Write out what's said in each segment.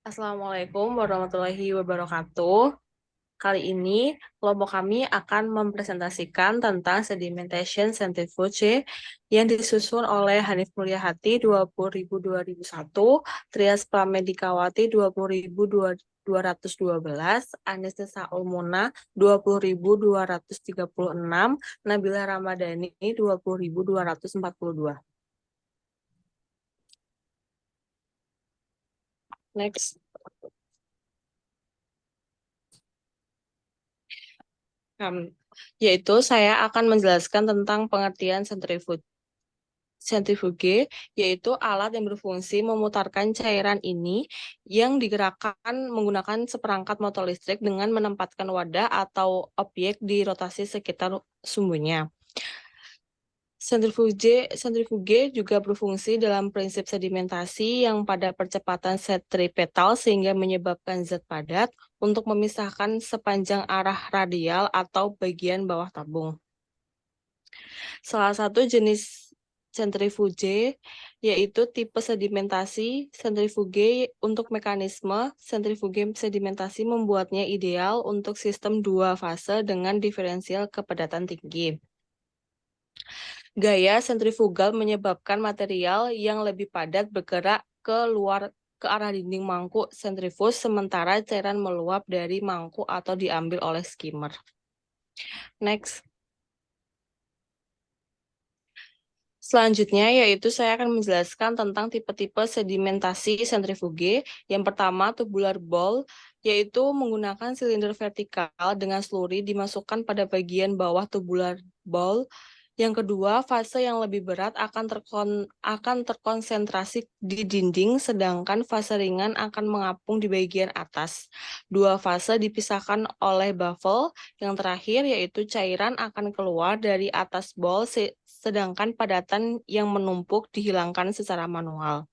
Assalamualaikum warahmatullahi wabarakatuh. Kali ini kelompok kami akan mempresentasikan tentang sedimentation centrifuge yang disusun oleh Hanif Mulyahati 20.000-2001, Trias Pramedikawati 20.212, Anestesa Ulmona 20.236, Nabila Ramadhani 20.242. Next. Yaitu saya akan menjelaskan tentang pengertian sentrifuge, yaitu alat yang berfungsi memutarkan cairan ini yang digerakkan menggunakan seperangkat motor listrik dengan menempatkan wadah atau objek di rotasi sekitar sumbunya. Sentrifuge juga berfungsi dalam prinsip sedimentasi yang pada percepatan sentripetal sehingga menyebabkan zat padat untuk memisahkan sepanjang arah radial atau bagian bawah tabung. Salah satu jenis sentrifuge yaitu tipe sedimentasi sentrifuge. Untuk mekanisme sentrifuge sedimentasi membuatnya ideal untuk sistem dua fase dengan diferensial kepadatan tinggi. Gaya sentrifugal menyebabkan material yang lebih padat bergerak ke arah dinding mangkuk sentrifus, sementara cairan meluap dari mangkuk atau diambil oleh skimmer. Next. Selanjutnya yaitu saya akan menjelaskan tentang tipe-tipe sedimentasi sentrifuge. Yang pertama, tubular bowl, yaitu menggunakan silinder vertikal dengan slurry dimasukkan pada bagian bawah tubular bowl. Yang kedua, fase yang lebih berat akan terkonsentrasi di dinding, sedangkan fase ringan akan mengapung di bagian atas. Dua fase dipisahkan oleh baffle. Yang terakhir yaitu cairan akan keluar dari atas bowl, sedangkan padatan yang menumpuk dihilangkan secara manual.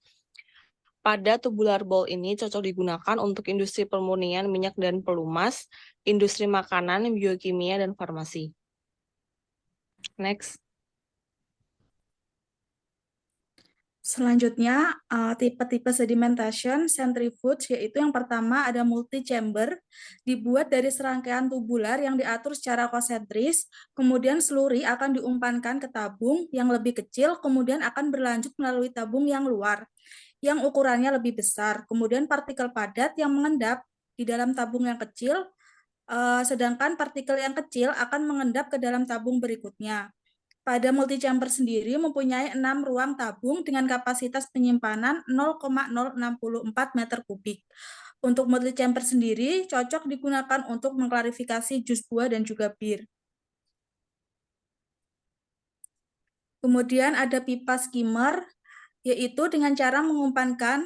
Pada tubular bowl ini cocok digunakan untuk industri pemurnian minyak dan pelumas, industri makanan, biokimia, dan farmasi. Next. Selanjutnya, tipe-tipe sedimentation centrifuge, yaitu yang pertama ada multi-chamber, dibuat dari serangkaian tubular yang diatur secara konsentris, kemudian slurry akan diumpankan ke tabung yang lebih kecil, kemudian akan berlanjut melalui tabung yang luar, yang ukurannya lebih besar, kemudian partikel padat yang mengendap di dalam tabung yang kecil, sedangkan partikel yang kecil akan mengendap ke dalam tabung berikutnya. Pada multi-chamber sendiri mempunyai 6 ruang tabung dengan kapasitas penyimpanan 0,064 meter kubik. Untuk multi-chamber sendiri cocok digunakan untuk mengklarifikasi jus buah dan juga bir. Kemudian ada pipa skimmer, yaitu dengan cara mengumpankan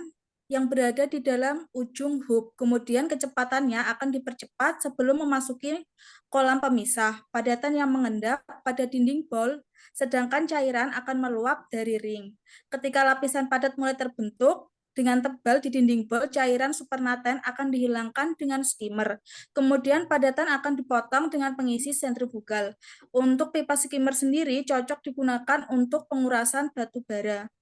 yang berada di dalam ujung hub. Kemudian kecepatannya akan dipercepat sebelum memasuki kolam pemisah. Padatan yang mengendap pada dinding bowl, sedangkan cairan akan meluap dari ring. Ketika lapisan padat mulai terbentuk, dengan tebal di dinding bowl, cairan supernaten akan dihilangkan dengan skimmer. Kemudian padatan akan dipotong dengan pengisi sentrifugal. Untuk pipa skimmer sendiri cocok digunakan untuk pengurasan batu bara.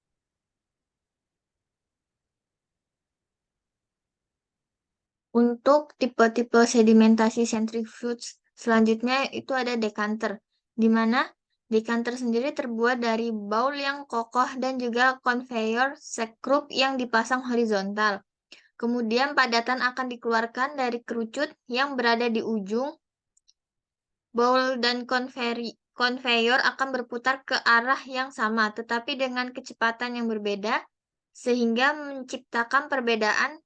Untuk tipe-tipe sedimentasi centrifuge selanjutnya itu ada decanter, di mana decanter sendiri terbuat dari bowl yang kokoh dan juga conveyor sekrup yang dipasang horizontal. Kemudian padatan akan dikeluarkan dari kerucut yang berada di ujung. Bowl dan conveyor akan berputar ke arah yang sama, tetapi dengan kecepatan yang berbeda, sehingga menciptakan perbedaan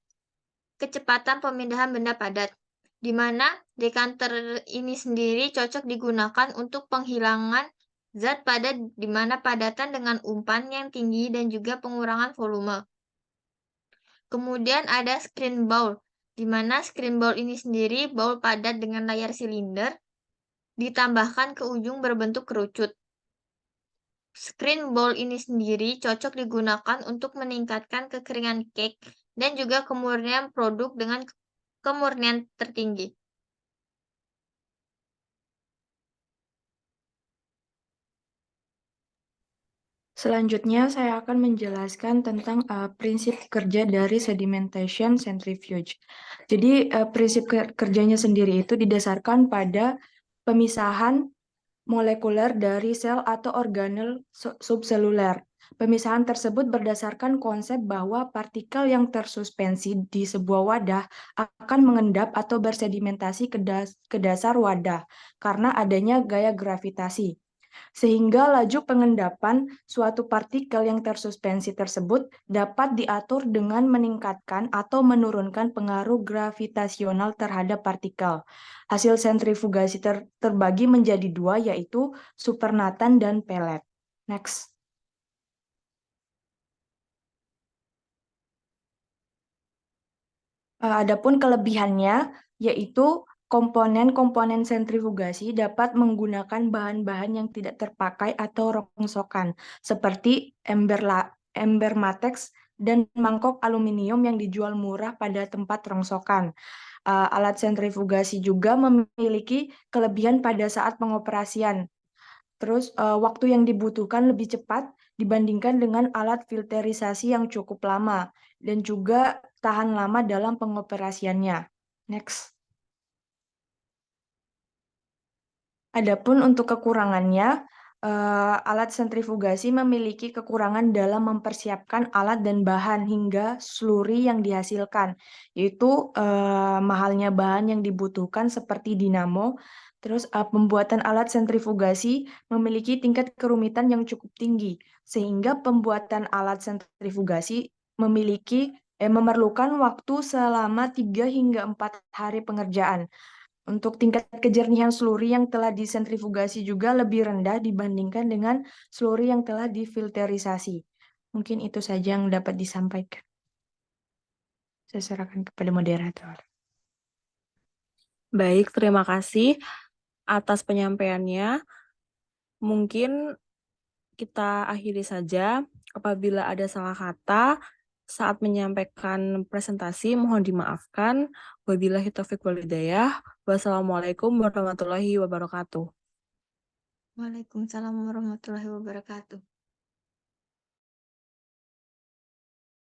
kecepatan pemindahan benda padat, di mana decanter ini sendiri cocok digunakan untuk penghilangan zat padat di mana padatan dengan umpan yang tinggi dan juga pengurangan volume. Kemudian ada screen bowl, di mana screen bowl ini sendiri bowl padat dengan layar silinder ditambahkan ke ujung berbentuk kerucut. Screen bowl ini sendiri cocok digunakan untuk meningkatkan kekeringan cake dan juga kemurnian produk dengan kemurnian tertinggi. Selanjutnya, saya akan menjelaskan tentang prinsip kerja dari sedimentation centrifuge. Jadi, prinsip kerjanya sendiri itu didasarkan pada pemisahan molekuler dari sel atau organel subseluler. Pemisahan tersebut berdasarkan konsep bahwa partikel yang tersuspensi di sebuah wadah akan mengendap atau bersedimentasi ke dasar wadah karena adanya gaya gravitasi. Sehingga laju pengendapan suatu partikel yang tersuspensi tersebut dapat diatur dengan meningkatkan atau menurunkan pengaruh gravitasional terhadap partikel. Hasil sentrifugasi terbagi menjadi dua, yaitu supernatan dan pelet. Next. Adapun kelebihannya, yaitu komponen-komponen sentrifugasi dapat menggunakan bahan-bahan yang tidak terpakai atau rongsokan, seperti ember latex dan mangkok aluminium yang dijual murah pada tempat rongsokan. Alat sentrifugasi juga memiliki kelebihan pada saat pengoperasian. Terus waktu yang dibutuhkan lebih cepat dibandingkan dengan alat filterisasi yang cukup lama dan juga tahan lama dalam pengoperasiannya. Next. Adapun untuk kekurangannya, alat sentrifugasi memiliki kekurangan dalam mempersiapkan alat dan bahan hingga slurry yang dihasilkan, yaitu mahalnya bahan yang dibutuhkan seperti dinamo. Terus pembuatan alat sentrifugasi memiliki tingkat kerumitan yang cukup tinggi, sehingga pembuatan alat sentrifugasi memerlukan waktu selama 3 hingga 4 hari pengerjaan. Untuk tingkat kejernihan slurry yang telah disentrifugasi juga lebih rendah dibandingkan dengan slurry yang telah difilterisasi. Mungkin itu saja yang dapat disampaikan. Saya serahkan kepada moderator. Baik, terima kasih atas penyampaiannya. Mungkin kita akhiri saja. Apabila ada salah kata saat menyampaikan presentasi, mohon dimaafkan. Wabillahi taufiq wal hidayah. Wassalamualaikum warahmatullahi wabarakatuh. Waalaikumsalam warahmatullahi wabarakatuh.